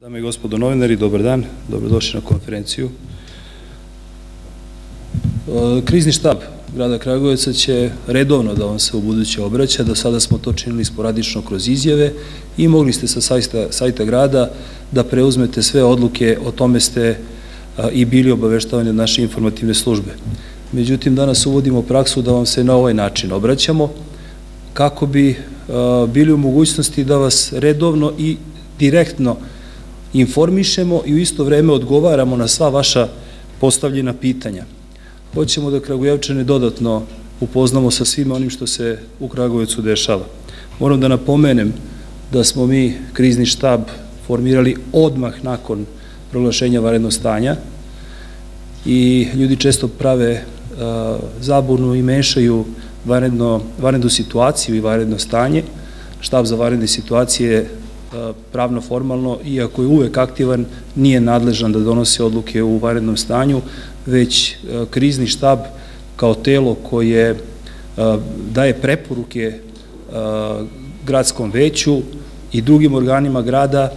Dame i gospodo novinari, dobar dan, dobrodošli na konferenciju. Krizni štab grada Kragujevca će redovno da vam se u buduće obraća. Do sada smo to činili sporadično kroz izjave i mogli ste sa sajta grada da preuzmete sve odluke, o tome ste i bili obaveštavani od naše informativne službe. Međutim, danas uvodimo praksu da vam se na ovaj način obraćamo kako bi bili u mogućnosti da vas redovno i direktno informišemo i u isto vreme odgovaramo na sva vaša postavljena pitanja. Hoćemo da Kragujevčane dodatno upoznamo sa svim onim što se u Kragujevcu dešava. Moram da napomenem da smo mi krizni štab formirali odmah nakon proglašenja vanrednog stanja i ljudi često prave zabunu i mešaju vanrednu situaciju i vanredno stanje. Štab za vanredne situacije je pravno formalno, iako je uvek aktivan, nije nadležan da donosi odluke u vanrednom stanju, već krizni štab kao telo koje daje preporuke gradskom veću i drugim organima grada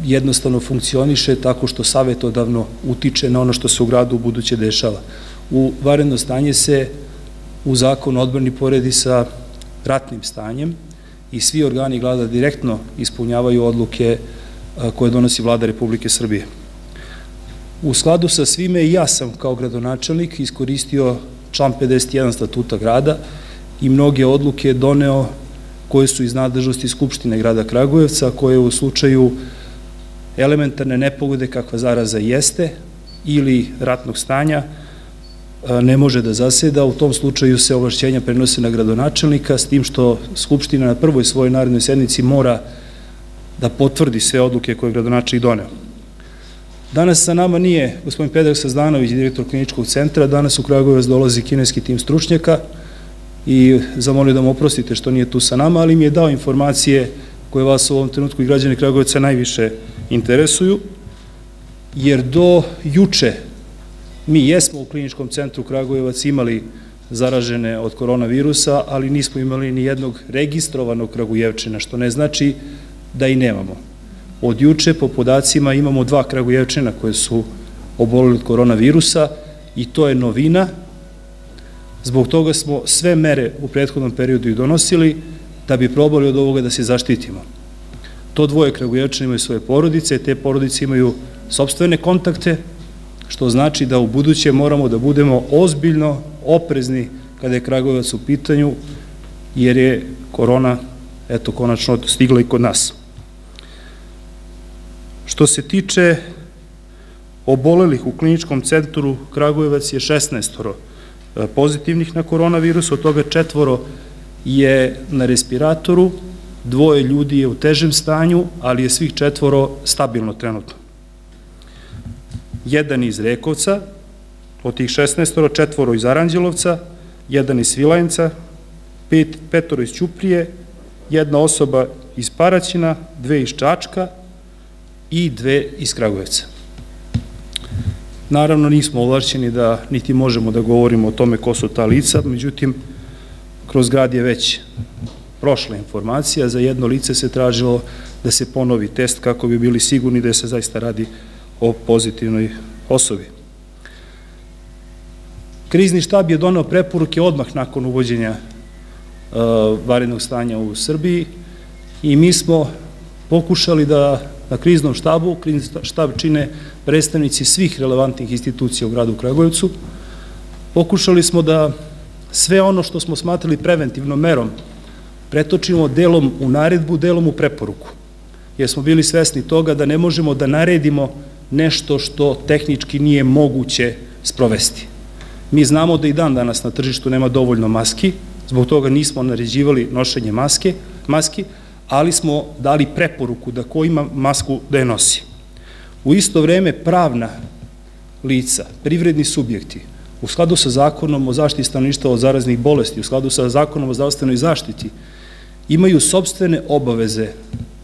jednostavno funkcioniše tako što savetodavno utiče na ono što se u gradu u buduće dešava. U vanredno stanje se u Zakonu o odbrani poredi sa ratnim stanjem i svi organi grada direktno ispunjavaju odluke koje donosi Vlada Republike Srbije. U skladu sa svime i ja sam kao gradonačelnik iskoristio član 51 statuta grada i mnoge odluke doneo koje su iz nadležnosti Skupštine grada Kragujevca, koje u slučaju elementarne nepogode kakva zaraza jeste ili ratnog stanja ne može da zaseda. U tom slučaju se ovlašćenja prenose na gradonačelnika, s tim što Skupština na prvoj svojoj narednoj sednici mora da potvrdi sve odluke koje je gradonačelnik doneo. Danas sa nama nije gospodin Predrag Sazdanović, direktor kliničkog centra. Danas u Kragujevac dolazi kineski tim stručnjaka i zamolio da mu oprostite što nije tu sa nama, ali mi je dao informacije koje vas u ovom trenutku i građani Kragujevca najviše interesuju, jer do juče mi jesmo u kliničkom centru Kragujevac imali zaražene od koronavirusa, ali nismo imali ni jednog registrovanog Kragujevčana, što ne znači da i nemamo. Od juče po podacima imamo 2 Kragujevčana koje su oboleli od koronavirusa i to je novina. Zbog toga smo sve mere u prethodnom periodu i donosili da bi probali od ovoga da se zaštitimo. To 2 Kragujevčana imaju svoje porodice, te porodice imaju sopstvene kontakte, što znači da u buduće moramo da budemo ozbiljno oprezni kada je Kragujevac u pitanju, jer je korona, eto, konačno stigla i kod nas. Što se tiče obolelih u kliničkom centru, Kragujevac je 16 pozitivnih na koronavirus, od toga 4 je na respiratoru, 2 ljudi je u težem stanju, ali je svih 4 stabilno trenutno. 1 iz Rekovca, od tih 16, 4 iz Aranđelovca, 1 iz Svilajnca, 5 iz Ćuprije, 1 osoba iz Paraćina, 2 iz Čačka i 2 iz Kragujevca. Naravno, nismo ovlašćeni da niti možemo da govorimo o tome ko su ta lica, međutim, kroz grad je već prošla informacija, za 1 lice se tražilo da se ponovi test kako bi bili sigurni da se zaista radi o pozitivnoj osobi. Krizni štab je doneo preporuke odmah nakon uvođenja vanrednog stanja u Srbiji i mi smo pokušali da na kriznom štabu, krizni štab čine predstavnici svih relevantnih institucija u gradu Kragujevcu, pokušali smo da sve ono što smo smatrali preventivnom merom pretočimo delom u naredbu, delom u preporuku, jer smo bili svesni toga da ne možemo da naredimo nešto što tehnički nije moguće sprovesti. Mi znamo da i dan danas na tržištu nema dovoljno maski, zbog toga nismo naređivali nošenje maski, ali smo dali preporuku da ko ima masku da je nosi. U isto vreme pravna lica, privredni subjekti, u skladu sa Zakonom o zaštiti stanovništva od zaraznih bolesti, u skladu sa Zakonom o zdravstvenoj zaštiti, imaju sopstvene obaveze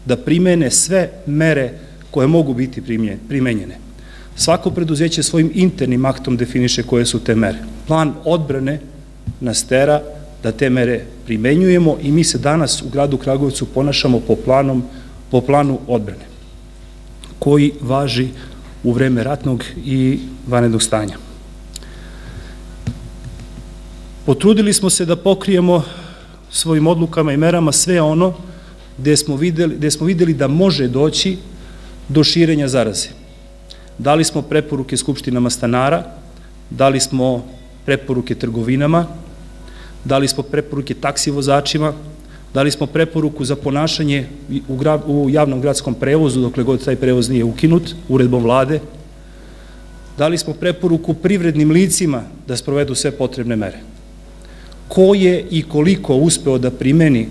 da primene sve mere koje mogu biti primenjene. Svako preduzeće svojim internim aktom definiše koje su te mere. Plan odbrane nas tera da te mere primenjujemo i mi se danas u gradu Kragujevcu ponašamo po planu odbrane. koji važi u vreme ratnog i vanrednog stanja. Potrudili smo se da pokrijemo svojim odlukama i merama sve ono gde smo videli da može doći do širenja zaraze. Dali smo preporuke skupštinama stanara, dali smo preporuke trgovinama, dali smo preporuke taksi vozačima, dali smo preporuku za ponašanje u javnom gradskom prevozu, dokle god taj prevoz nije ukinut, uredbom vlade. Dali smo preporuku privrednim licima da sprovedu sve potrebne mere. Ko je i koliko uspeo da primeni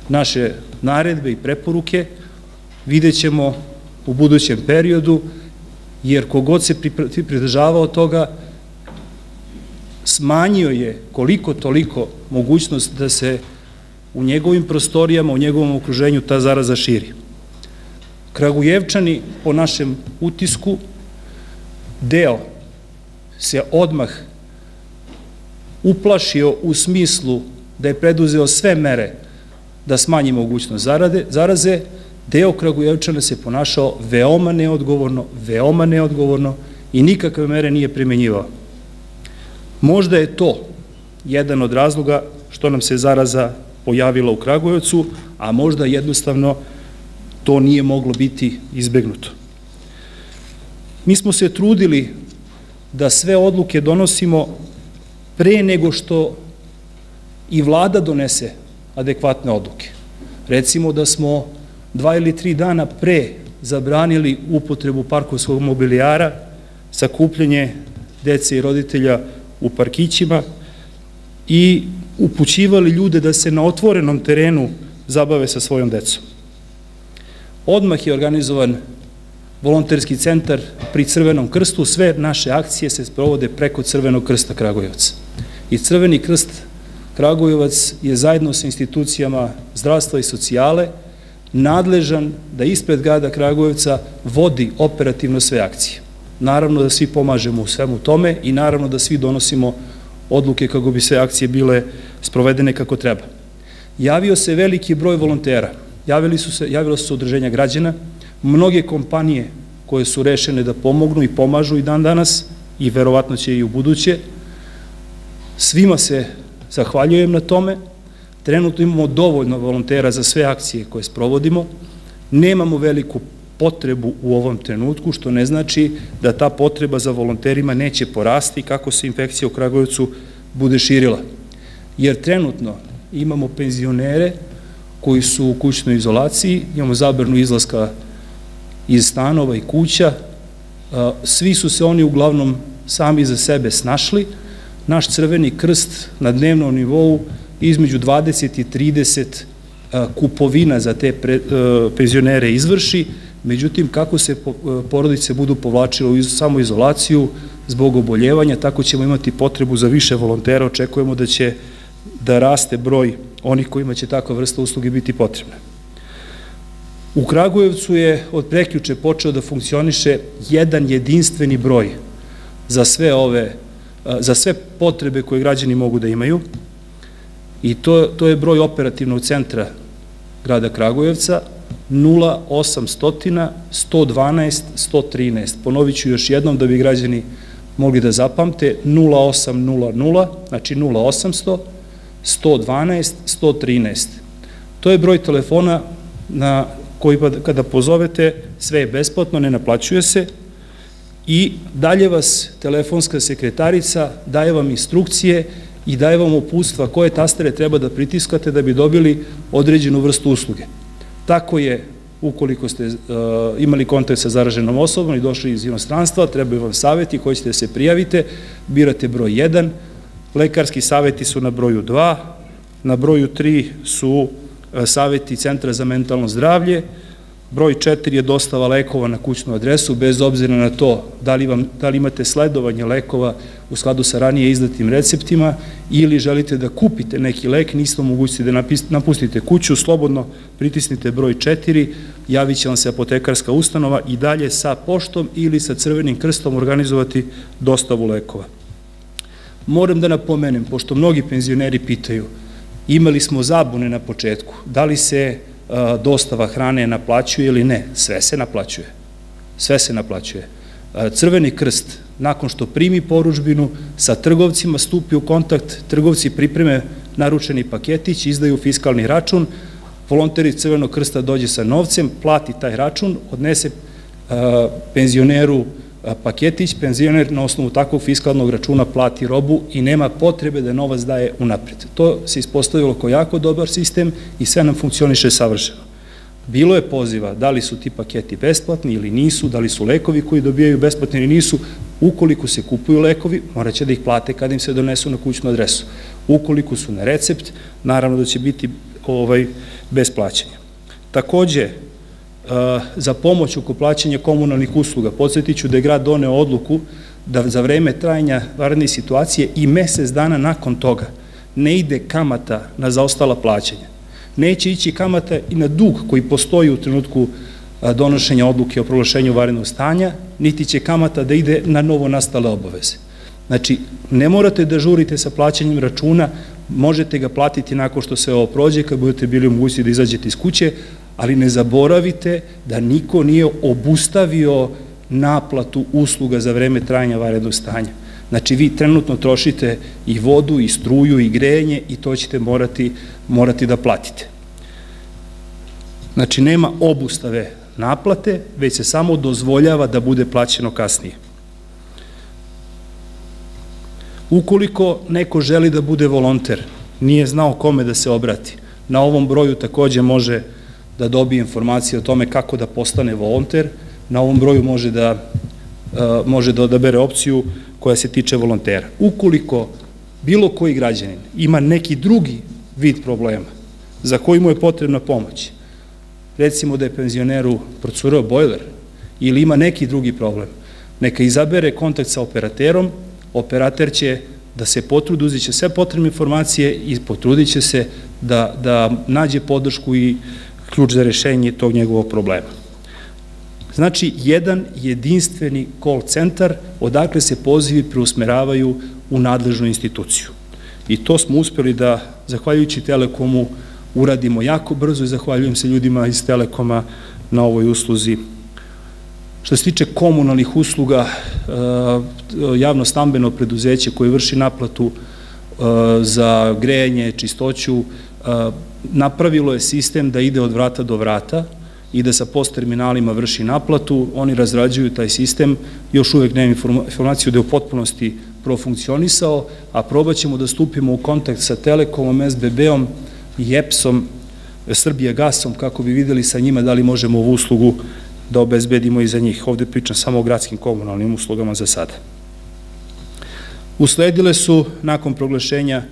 naše naredbe i preporuke, vidjet ćemo u budućem periodu, jer kogod se pridržavao toga, smanjio je koliko toliko mogućnost da se u njegovim prostorijama, u njegovom okruženju ta zaraza širi. Kragujevčani, po našem utisku, deo se odmah uplašio u smislu da je preduzeo sve mere da smanji mogućnost zaraze, deo Kragujevčana se ponašao veoma neodgovorno i nikakve mere nije primenjivao. Možda je to jedan od razloga što nam se zaraza pojavila u Kragujevcu, a možda jednostavno to nije moglo biti izbegnuto. Mi smo se trudili da sve odluke donosimo pre nego što i vlada donese adekvatne odluke. Recimo da smo 2 ili 3 dana pre zabranili upotrebu parkovskog mobilijara, sakupljanje dece i roditelja u parkićima i upućivali ljude da se na otvorenom terenu zabave sa svojom decom. Odmah je organizovan volonterski centar pri Crvenom krstu, sve naše akcije se sprovode preko Crvenog krsta Kragujevac. I Crveni krst Kragujevac je zajedno sa institucijama zdravstva i socijale nadležan da ispred grada Kragujevca vodi operativno sve akcije. Naravno da svi pomažemo u svemu tome i naravno da svi donosimo odluke kako bi sve akcije bile sprovedene kako treba. Javio se veliki broj volontera, javilo su se udruženja građana, mnoge kompanije koje su rešene da pomognu i pomažu i dan danas i verovatno će i u buduće. Svima se zahvaljujem na tome. Trenutno imamo dovoljno volontera za sve akcije koje sprovodimo. Nemamo veliku potrebu u ovom trenutku, što ne znači da ta potreba za volonterima neće porasti kako se infekcija u Kragujevcu bude širila. Jer trenutno imamo penzionere koji su u kućnoj izolaciji, imamo zabranu izlaska iz stanova i kuća, svi su se oni uglavnom sami za sebe snašli. Naš Crveni krst na dnevnom nivou između 20 i 30 kupovina za te penzionere izvrši, međutim kako se porodice budu povlačile u samoizolaciju zbog oboljevanja, tako ćemo imati potrebu za više volontera, očekujemo da će da raste broj onih kojima će takva vrsta usluge biti potrebna. U Kragujevcu je od prekjuče počeo da funkcioniše jedan jedinstveni broj za sve potrebe koje građani mogu da imaju i to je broj operativnog centra grada Kragujevca 0800 112 113. Ponovit ću još jednom da bi građani mogli da zapamte 0800, znači 0800 112 113. To je broj telefona na koji kada pozovete sve je besplatno, ne naplaćuje se i dalje vas telefonska sekretarica daje vam instrukcije i daje vam uputstva koje tastere treba da pritiskate da bi dobili određenu vrstu usluge. Tako je, ukoliko ste imali kontakt sa zaraženom osobom i došli iz inostranstva, trebaju vam saveti koji ćete da se prijavite, birate broj 1, lekarski saveti su na broju 2, na broju 3 su saveti Centra za mentalno zdravlje, broj 4 je dostava lekova na kućnu adresu, bez obzira na to da li imate sledovanje lekova u skladu sa ranije izdatim receptima ili želite da kupite neki lek, niste u mogućnosti da napustite kuću, slobodno pritisnite broj 4, javit će vam se apotekarska ustanova i dalje sa poštom ili sa Crvenim krstom organizovati dostavu lekova. Moram da napomenem, pošto mnogi penzioneri pitaju, imali smo zabune na početku, da li se dostava hrane naplaćuje ili ne, sve se naplaćuje. sve se naplaćuje. Crveni krst, nakon što primi porudžbinu, sa trgovcima stupi u kontakt, trgovci pripreme naručeni paketić, izdaju fiskalni račun, volonter iz Crvenog krsta dođe sa novcem, plati taj račun, odnese penzioneru paketić, penzioner na osnovu takvog fiskalnog računa plati robu i nema potrebe da novac daje unapred. To se ispostavilo kao jako dobar sistem i sve nam funkcioniše savršeno. Bilo je poziva da li su ti paketi besplatni ili nisu, da li su lekovi koji dobijaju besplatni ili nisu. Ukoliko se kupuju lekovi, morat će da ih plate kad im se donesu na kućnu adresu. Ukoliko su na recept, naravno da će biti bez plaćanja. Takođe, za pomoć oko plaćanja komunalnih usluga, podsjetiću da je grad doneo odluku da za vreme trajanja vanredne situacije i mesec dana nakon toga ne ide kamata na zaostala plaćanja. Neće ići kamata i na dug koji postoji u trenutku donošenja odluke o proglašenju vanrednog stanja, niti će kamata da ide na novo nastale obaveze. Znači, ne morate da žurite sa plaćanjem računa, možete ga platiti nakon što se ovo prođe, kad budete bili u mogućnosti da izađete iz kuće, ali ne zaboravite da niko nije obustavio naplatu usluga za vreme trajanja vanrednog stanja. Znači, vi trenutno trošite i vodu, i struju, i grejanje i to ćete morati da platite. Znači, nema obustave naplate, već se samo dozvoljava da bude plaćeno kasnije. Ukoliko neko želi da bude volonter, nije znao kome da se obrati, na ovom broju takođe može da dobije informacije o tome kako da postane volonter, na ovom broju može da odabere opciju koja se tiče volontera. Ukoliko bilo koji građanin ima neki drugi vid problema za koji mu je potrebna pomoć, recimo da je penzioneru procureo bojler ili ima neki drugi problem, neka izabere kontakt sa operaterom, operater će da se potrudi, uzet će sve potrebne informacije i potrudit će se da nađe podršku i ključ za rešenje tog njegovog problema. Znači, jedan jedinstveni call centar odakle se pozivi preusmeravaju u nadležnu instituciju. I to smo uspeli da, zahvaljujući Telekomu, uradimo jako brzo i zahvaljujem se ljudima iz Telekoma na ovoj usluzi. Što se tiče komunalnih usluga, javno-stambeno preduzeće koje vrši naplatu za grejanje, čistoću, napravilo je sistem da ide od vrata do vrata i da sa post terminalima vrši naplatu. Oni razrađuju taj sistem, još uvek nemam informaciju da je u potpunosti profunkcionisao, a probat ćemo da stupimo u kontakt sa Telekomom, SBB-om i EPS-om, Srbijagasom, kako bi videli sa njima da li možemo ovu uslugu da obezbedimo i za njih. Ovde pričam samo o gradskim komunalnim uslugama za sada. Usledile su, nakon proglašenja,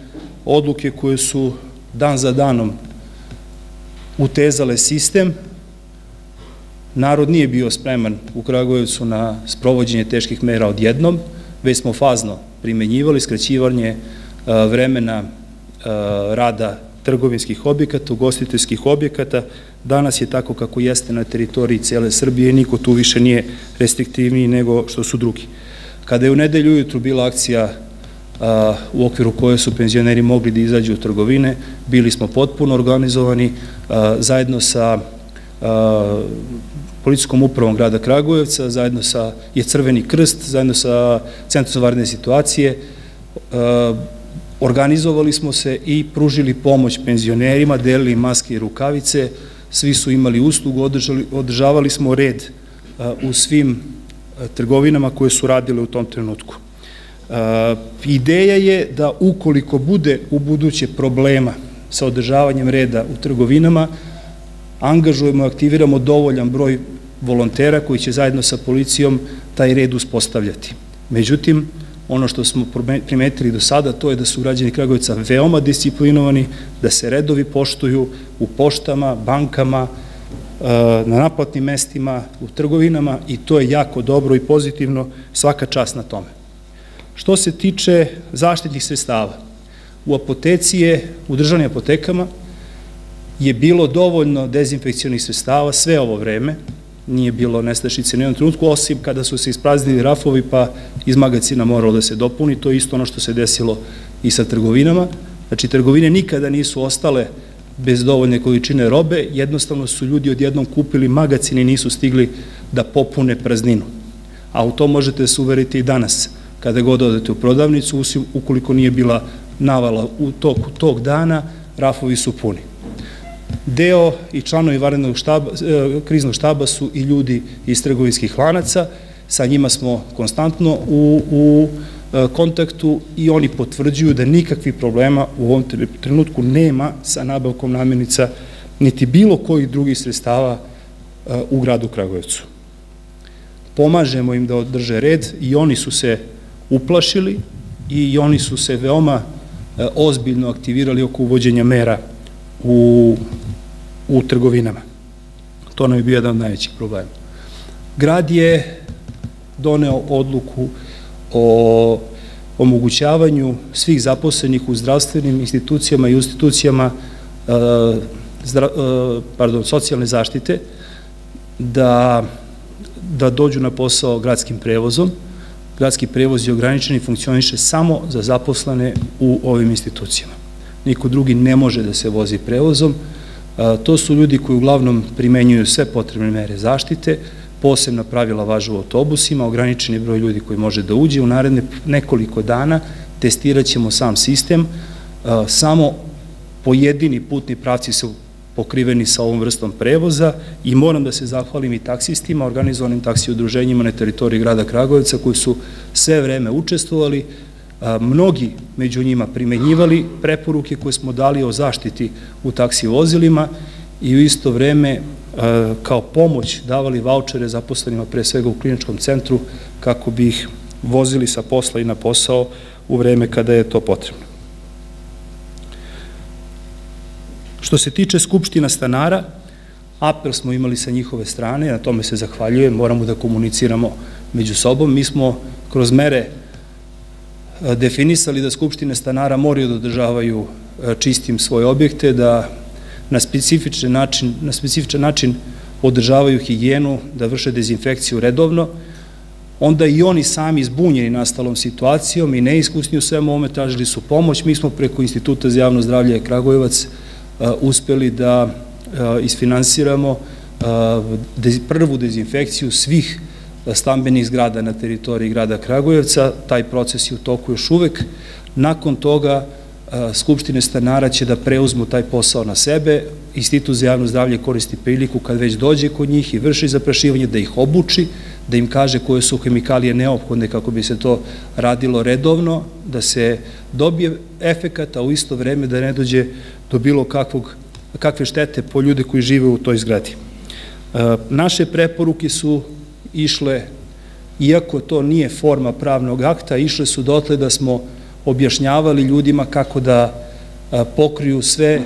odluke koje su dan za danom utezale sistem. Narod nije bio spreman u Kragujevcu na sprovođenje teških mera odjednom, već smo fazno primenjivali skraćivanje vremena rada trgovinskih objekata, ugostiteljskih objekata. Danas je tako kako jeste na teritoriji cele Srbije, niko tu više nije restriktivniji nego što su drugi. Kada je u nedelju ujutru bila akcija u okviru koje su penzioneri mogli da izađu u trgovine, bili smo potpuno organizovani zajedno sa policijskom upravom grada Kragujevca, zajedno je Crveni krst, zajedno sa Centrom za vanredne situacije. Organizovali smo se i pružili pomoć penzionerima, delili maske i rukavice, svi su imali uslugu, održavali smo red u svim trgovinama koje su radile u tom trenutku. Ideja je da ukoliko bude u buduće problema sa održavanjem reda u trgovinama, angažujemo i aktiviramo dovoljan broj volontera koji će zajedno sa policijom taj red uspostavljati. Međutim, ono što smo primetili do sada, to je da su građani Kragujevca veoma disciplinovani, da se redovi poštuju u poštama, bankama, na naplatnim mestima, u trgovinama i to je jako dobro i pozitivno, svaka čast na tome. Što se tiče zaštitnih sredstava, u apoteci je, u državnim apotekama je bilo dovoljno dezinfekcionih sredstava sve ovo vreme, nije bilo nestašice ni u jednom trenutku, osim kada su se ispraznili rafovi pa iz magacina moralo da se dopuni, to je isto ono što se desilo i sa trgovinama. Znači, trgovine nikada nisu ostale bez dovoljne količine robe, jednostavno su ljudi odjednom kupili magacine i nisu stigli da popune prazninu. A u to možete se uveriti i danas, kada god odete u prodavnicu, ukoliko nije bila navala u toku tog dana, rafovi su puni. Deo i članovi kriznog štaba su i ljudi iz trgovinskih lanaca, sa njima smo konstantno u kontaktu i oni potvrđuju da nikakvih problema u ovom trenutku nema sa nabavkom namirnica niti bilo kojih drugih sredstava u gradu Kragujevcu. Pomažemo im da održe red i oni su se uplašili i oni su se veoma ozbiljno aktivirali oko uvođenja mera u trgovinama. To nam je bio jedan od najvećih problema. Grad je doneo odluku o omogućavanju svih zaposlenih u zdravstvenim institucijama i institucijama socijalne zaštite da dođu na posao gradskim prevozom. Gradski prevoz je ograničen i funkcioniše samo za zaposlene u ovim institucijama. Niko drugi ne može da se vozi prevozom. To su ljudi koji uglavnom primenjuju sve potrebne mere zaštite, posebna pravila važe u autobusima, ograničeni broj ljudi koji može da uđe. U naredne nekoliko dana testirat ćemo sam sistem, samo pojedini putni pravci su pokriveni sa ovom vrstom prevoza i moram da se zahvalim i taksistima, organizovanim taksi udruženjima na teritoriji grada Kragujevca koji su sve vreme učestvovali, mnogi među njima primenjivali preporuke koje smo dali o zaštiti u taksi vozilima i u isto vreme kao pomoć davali vaučere zaposlenima pre svega u kliničkom centru kako bi ih vozili sa posla i na posao u vreme kada je to potrebno. Što se tiče skupština stanara, apel smo imali sa njihove strane, na tome se zahvaljujem, moramo da komuniciramo među sobom. Mi smo kroz mere definisali da skupštine stanara moraju da održavaju čistim svoje objekte, da na specifičan način održavaju higijenu, da vrše dezinfekciju redovno. Onda i oni sami zbunjeni nastalom situacijom i neiskusni u svemu ovome tražili su pomoć. Mi smo preko Instituta za javno zdravlje Kragujevac uspeli da isfinansiramo prvu dezinfekciju svih stambenih zgrada na teritoriji grada Kragujevca. Taj proces je u toku još uvek. Nakon toga skupštine stanara će da preuzmu taj posao na sebe. Institut za javno zdravlje koristi priliku kad već dođe kod njih i vrši zaprašivanje da ih obuči, da im kaže koje su hemikalije neophodne kako bi se to radilo redovno, da se dobije efekat, a u isto vreme da ne dođe do bilo kakve štete po ljude koji žive u toj zgradi. Naše preporuke su išle, iako to nije forma pravnog akta, išle su dotle da smo objašnjavali ljudima kako da pokriju sve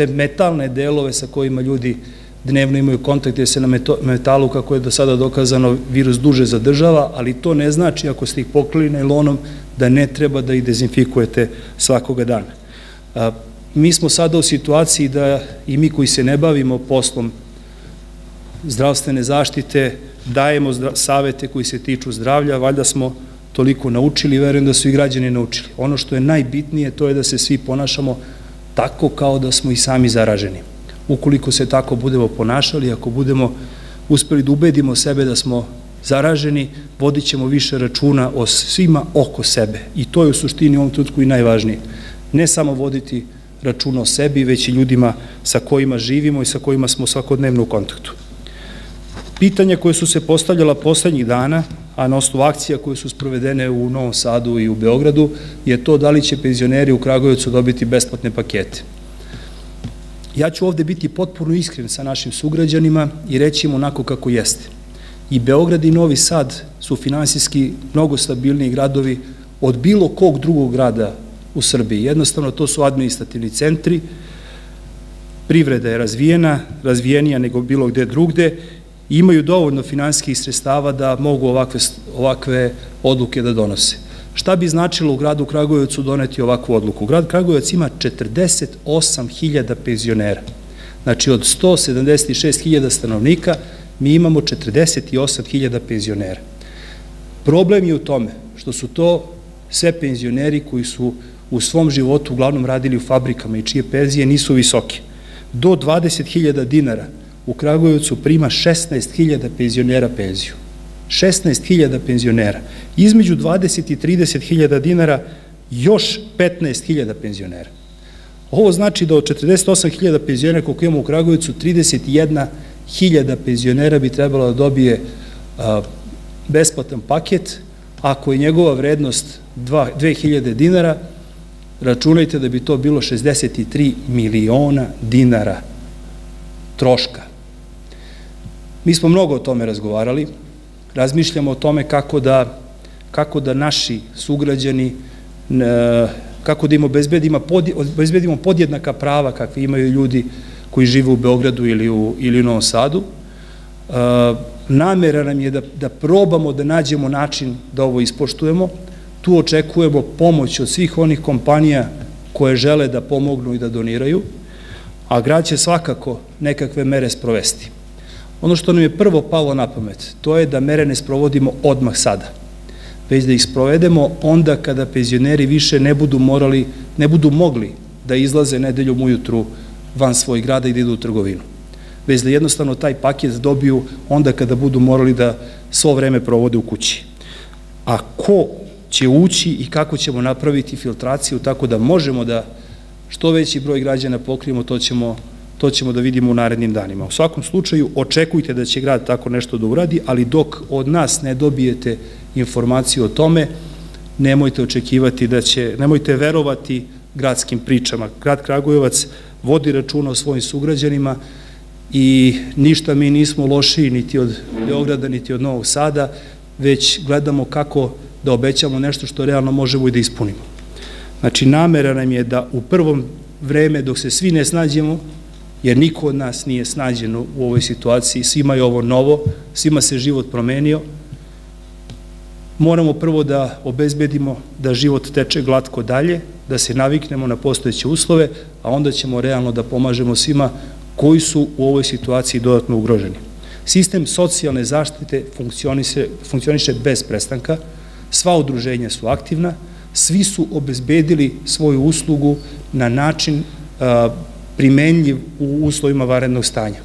metalne delove sa kojima ljudi dnevno imaju kontakt, jer se na metalu, kako je do sada dokazano, virus duže zadržava, ali to ne znači, ako ste ih pokrili najlonom, da ne treba da ih dezinfikujete svakoga dana. Mi smo sada u situaciji da i mi koji se ne bavimo poslom zdravstvene zaštite dajemo savete koji se tiču zdravlja, valjda smo toliko naučili i verujem da su i građani naučili. Ono što je najbitnije to je da se svi ponašamo tako kao da smo i sami zaraženi. Ukoliko se tako budemo ponašali, ako budemo uspeli da ubedimo sebe da smo zaraženi, vodit ćemo više računa o svima oko sebe. I to je u suštini u ovom trenutku i najvažnije. Ne samo voditi računa o sebi, već i ljudima sa kojima živimo i sa kojima smo svakodnevno u kontaktu. Pitanja koje su se postavljala poslednjih dana, a na osnovu akcija koje su sprovedene u Novom Sadu i u Beogradu, je to da li će penzioneri u Kragujevcu dobiti besplatne pakete. Ja ću ovde biti potpuno iskren sa našim sugrađanima i reći im onako kako jeste. I Beograd i Novi Sad su finansijski mnogo stabilniji gradovi od bilo kog drugog grada u Srbiji. Jednostavno, to su administrativni centri, privreda je razvijenija nego bilo gde drugde, i imaju dovoljno finansijskih sredstava da mogu ovakve odluke da donose. Šta bi značilo u gradu Kragujevcu doneti ovakvu odluku? Grad Kragujevac ima 48.000 penzionera. Znači, od 176.000 stanovnika mi imamo 48.000 penzionera. Problem je u tome što su to sve penzioneri koji su u svom životu uglavnom radili u fabrikama i čije penzije nisu visoke. Do 20.000 dinara u Kragujevcu prima 16.000 penzionera penziju. 16.000 penzionera. Između 20 i 30.000 dinara još 15.000 penzionera. Ovo znači da od 48.000 penzionera koliko imamo u Kragujevcu, 31.000 penzionera bi trebalo da dobije besplatan paket. Ako je njegova vrednost 2.000 dinara, računajte da bi to bilo 63 miliona dinara troška. Mi smo mnogo o tome razgovarali, razmišljamo o tome kako da naši sugrađani, kako da im obezbedimo podjednaka prava kakve imaju ljudi koji žive u Beogradu ili u Novom Sadu. Namera nam je da probamo da nađemo način da ovo ispoštujemo. Tu očekujemo pomoć od svih onih kompanija koje žele da pomognu i da doniraju, a grad će svakako nekakve mere sprovesti. Ono što nam je prvo palo na pamet, to je da mere ne sprovodimo odmah sada, već da ih sprovedemo onda kada penzioneri više ne budu mogli da izlaze nedeljom ujutru van svoj grada i da idu u trgovinu, već da jednostavno taj paket dobiju onda kada budu morali da svo vreme provode u kući. A ko će ući i kako ćemo napraviti filtraciju tako da možemo da što veći broj građana pokrijemo, to ćemo da vidimo u narednim danima. U svakom slučaju, očekujte da će grad tako nešto da uradi, ali dok od nas ne dobijete informaciju o tome, nemojte verovati gradskim pričama. Grad Kragujevac vodi računa o svojim sugrađanima i ništa mi nismo lošiji niti od Beograda, niti od Novog Sada, već gledamo kako da obećamo nešto što realno možemo i da ispunimo. Znači, namera nam je da u prvom vreme, dok se svi ne snađemo, jer niko od nas nije snađen u ovoj situaciji, svima je ovo novo, svima se život promenio, moramo prvo da obezbedimo da život teče glatko dalje, da se naviknemo na postojeće uslove, a onda ćemo realno da pomažemo svima koji su u ovoj situaciji dodatno ugroženi. Sistem socijalne zaštite funkcioniše bez prestanka, sva udruženja su aktivna, svi su obezbedili svoju uslugu na način primenljiv u uslovima vanrednog stanja.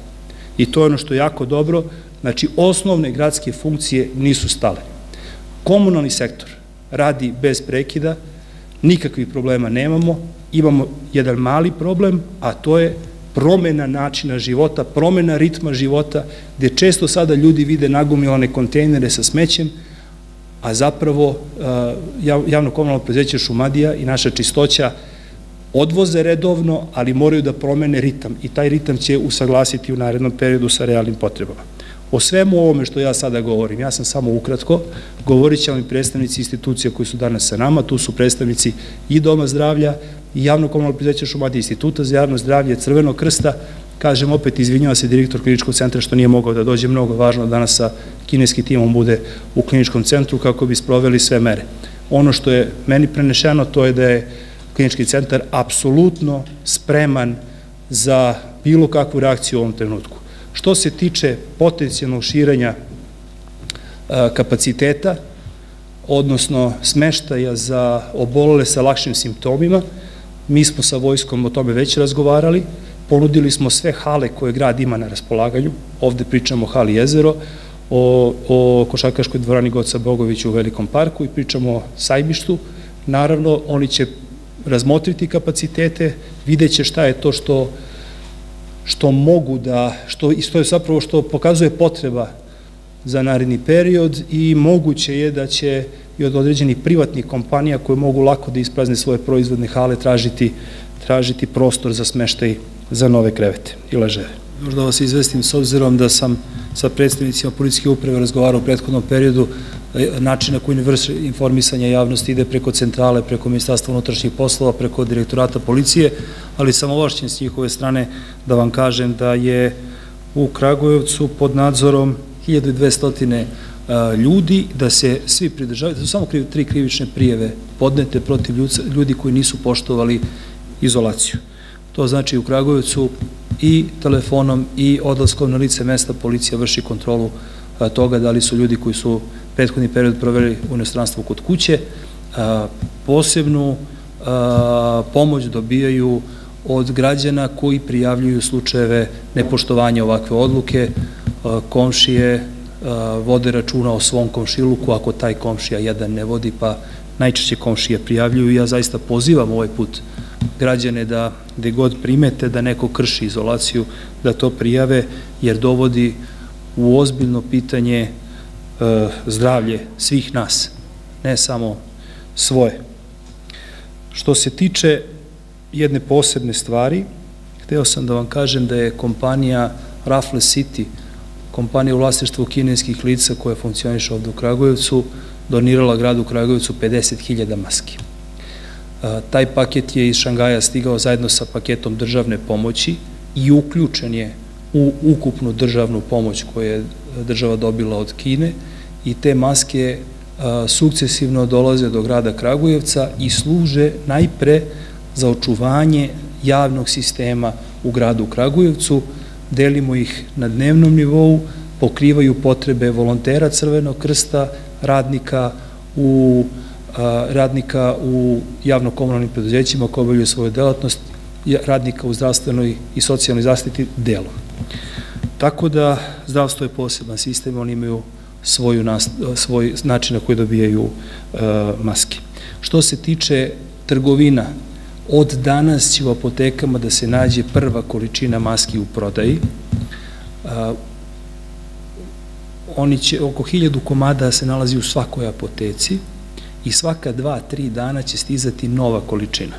I to je ono što je jako dobro, znači osnovne gradske funkcije nisu stale. Komunalni sektor radi bez prekida, nikakvih problema nemamo, imamo jedan mali problem, a to je promena načina života, promena ritma života, gde često sada ljudi vide nagomilane kontejnere sa smećem, a zapravo javno komunalno preduzeće Šumadija i naša Čistoća odvoze redovno, ali moraju da promene ritam i taj ritam će usaglasiti u narednom periodu sa realnim potrebama. O svemu ovome što ja sada govorim, ja sam samo ukratko, govorit će vam i predstavnici institucija koji su danas sa nama, tu su predstavnici i Doma zdravlja, i javno komunalno preduzeće Šumadija, Instituta za javno zdravlje, Crvenog krsta. Kažem opet, izvinjava se direktor kliničkog centra što nije mogao da dođe, mnogo važno danas sa kineskim timom bude u kliničkom centru kako bi sproveli sve mere. Ono što je meni prenešeno, to je da je klinički centar apsolutno spreman za bilo kakvu reakciju u ovom trenutku. Što se tiče potencijalnog širenja kapaciteta, odnosno smeštaja za obolele sa lakšim simptomima, mi smo sa vojskom o tome već razgovarali, ponudili smo sve hale koje grad ima na raspolaganju, ovde pričamo o hali Jezero, o košarkaškoj dvorani Goca Bogovića u Velikom parku i pričamo o sajmištu. Naravno, oni će razmotriti kapacitete, vidjet će šta je to što mogu da, što je zapravo što pokazuje potreba za naredni period i moguće je da će i od određenih privatnih kompanija koje mogu lako da isprazne svoje proizvodne hale tražiti prostor za smeštaj za nove krevete i leževe. Možda vas izvestim, s obzirom da sam sa predstavnicima policijske uprave razgovarao u prethodnom periodu, način na koji vrši informisanje javnosti ide preko centrale, preko Ministarstva unutrašnjih poslova, preko direktorata policije, ali sam ovlašćen s njihove strane da vam kažem da je u Kragujevcu pod nadzorom 1200 ljudi, da se svi pridržavaju, da su samo 3 krivične prijave podnete protiv ljudi koji nisu poštovali izolaciju. To znači u Kragujevcu i telefonom i odlaskom na lice mesta policija vrši kontrolu toga da li su ljudi koji su prethodni period proveli u inostranstvu kod kuće. Posebnu pomoć dobijaju od građana koji prijavljuju slučajeve nepoštovanja ovakve odluke. Komšije vode računa o svom komšiluku, ako taj komšija jedan ne vodi, pa najčešće komšije prijavljuju. Ja zaista pozivam ovaj put građane da gde god primete da neko krši izolaciju, da to prijave, jer dovodi u ozbiljno pitanje zdravlje svih nas, ne samo svoje. Što se tiče jedne posebne stvari, hteo sam da vam kažem da je kompanija Raffles City, kompanija u vlasništvu kineskih lica koja funkcioniše ovde u Kragujevcu, donirala gradu Kragujevcu 50.000 maski. Taj paket je iz Šangaja stigao zajedno sa paketom državne pomoći i uključen je u ukupnu državnu pomoć koju je država dobila od Kine, i te maske sukcesivno dolaze do grada Kragujevca i služe najpre za očuvanje javnog sistema u gradu Kragujevcu. Delimo ih na dnevnom nivou, pokrivaju potrebe volontera Crvenog krsta, radnika u javno-komunalnim preduzećima koji obavljaju svoju delatnost, radnika u zdravstvenoj i socijalnoj zaštiti delom. Tako da zdravstvo je poseban sistem, oni imaju svoj način na koji dobijaju maske. Što se tiče trgovina, od danas će u apotekama da se nađe prva količina maski u prodaji. Oko 1000 komada se nalazi u svakoj apoteci i svaka 2-3 dana će stizati nova količina.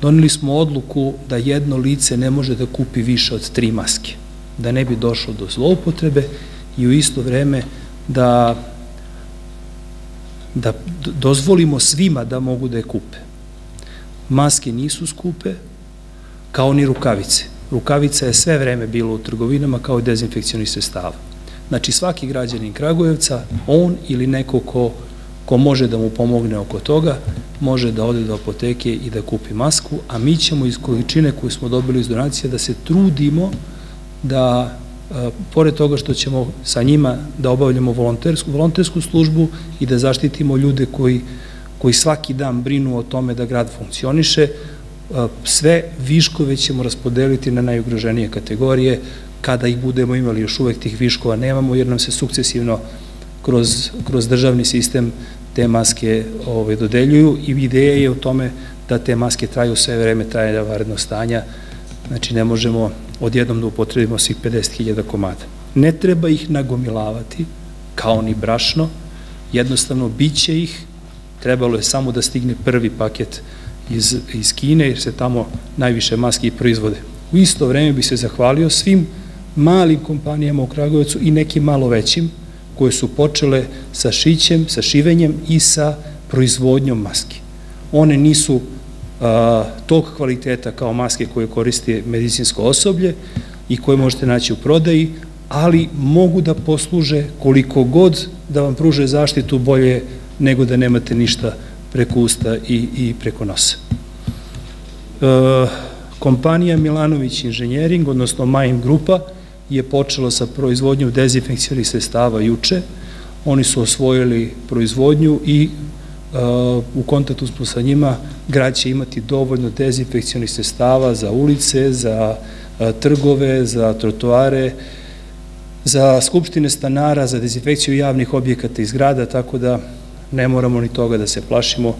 Doneli smo odluku da jedno lice ne može da kupi više od 3 maske, da ne bi došlo do zloupotrebe, i u isto vreme da dozvolimo svima da mogu da je kupe. Maske nisu skupe, kao ni rukavice. Rukavica je sve vreme bilo u trgovinama kao i dezinfekcionih sredstava. Znači, svaki građanin Kragujevca, on ili neko ko može da mu pomogne oko toga, može da ode do apoteke i da kupi masku, a mi ćemo iz količine koju smo dobili iz donacija da se trudimo da, pored toga što ćemo sa njima da obavljamo volontersku službu i da zaštitimo ljude koji svaki dan brinu o tome da grad funkcioniše, sve viškove ćemo raspodeliti na najugroženije kategorije. Kada ih budemo imali, još uvek tih viškova nemamo, jer nam se sukcesivno kroz državni sistem te maske dodeljuju, i ideja je u tome da te maske traju sve vreme trajanja vanrednog stanja. Znači, ne možemo odjednom da upotrebimo svih 50.000 komada. Ne treba ih nagomilavati, kao ni brašno, jednostavno biće ih, trebalo je samo da stigne prvi paket iz Kine, jer se tamo najviše maski proizvode. U isto vreme bi se zahvalio svim malim kompanijama u Kragujevcu i nekim malo većim, koje su počele sa šićem, sa šivenjem i sa proizvodnjom maski. One nisu tog kvaliteta kao maske koje koristi medicinsko osoblje i koje možete naći u prodaji, ali mogu da posluže koliko god da vam pruže zaštitu, bolje nego da nemate ništa preko usta i preko nosa. Kompanija Milanović inženjering, odnosno Maim grupa, je počela sa proizvodnjom dezinfekcionih sredstava juče. Oni su osvojili proizvodnju i u kontaktu smo sa njima. Grad će imati dovoljno dezinfekcionih sredstava za ulice, za trgove, za trotoare, za skupštine stanara, za dezinfekciju javnih objekata iz grada, tako da ne moramo ni toga da se plašimo.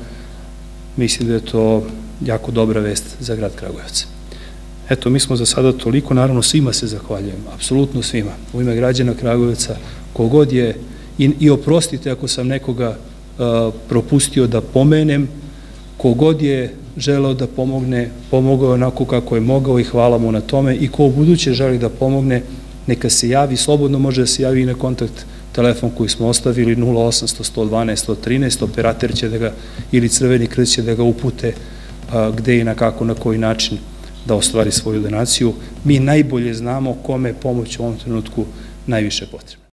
Mislim da je to jako dobra vest za grad Kragujevac. Eto, mi smo za sada toliko, naravno svima se zahvaljujem, apsolutno svima, u ime građana Kragujevca, kogod je, i oprostite ako sam nekoga propustio da pomenem, kogod je želeo da pomogne, pomogao onako kako je mogao i hvala mu na tome, i ko u buduće želi da pomogne, neka se javi, slobodno može da se javi i na kontakt telefon koji smo ostavili 0800 112 113, operator će da ga, ili Crveni krst će da ga upute gde i na kako, na koji način da ostvari svoju donaciju. Mi najbolje znamo kome je pomoć u ovom trenutku najviše potrebna.